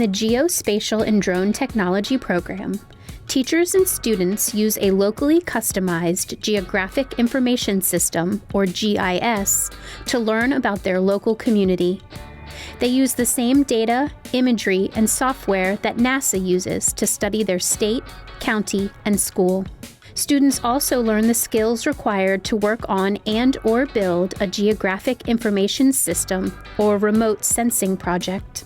the Geospatial and Drone Technology program, teachers and students use a locally customized Geographic Information System, or GIS, to learn about their local community. They use the same data, imagery, and software that NASA uses to study their state, county, and school. Students also learn the skills required to work on and/or build a geographic information system or remote sensing project.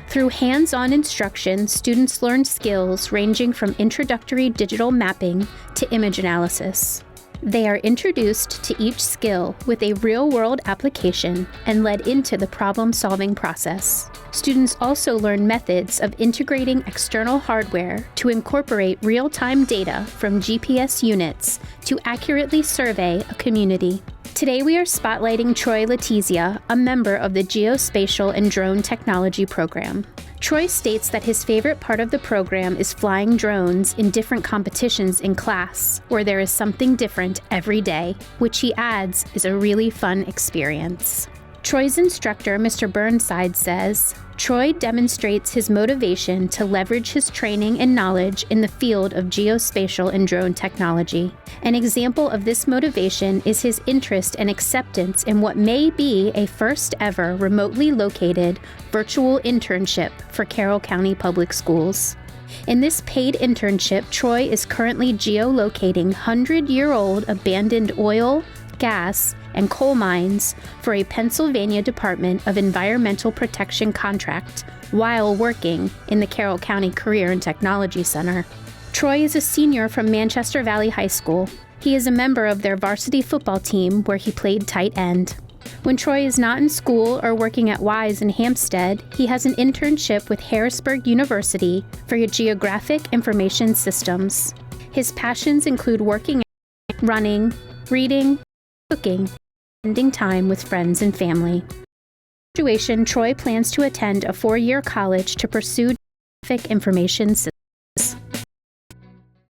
Through hands-on instruction, students learn skills ranging from introductory digital mapping to image analysis. They are introduced to each skill with a real-world application and led into the problem-solving process. Students also learn methods of integrating external hardware to incorporate real-time data from GPS units to accurately survey a community. Today we are spotlighting Troy Letizia, a member of the Geospatial and Drone Technology program. Troy states that his favorite part of the program is flying drones in different competitions in class, where there is something different every day, which he adds is a really fun experience. Troy's instructor, Mr. Burnside, says, Troy demonstrates his motivation to leverage his training and knowledge in the field of geospatial and drone technology. An example of this motivation is his interest and acceptance in what may be a first ever remotely located virtual internship for Carroll County Public Schools. In this paid internship, Troy is currently geolocating 100-year-old abandoned oil, gas, and coal mines for a Pennsylvania Department of Environmental Protection contract while working in the Carroll County Career and Technology Center. Troy is a senior from Manchester Valley High School. He is a member of their varsity football team where he played tight end. When Troy is not in school or working at Wise in Hampstead, he has an internship with Harrisburg University for Geographic Information Systems. His passions include working out, running, reading, cooking, spending time with friends and family. After graduation, Troy plans to attend a 4-year college to pursue geographic information systems.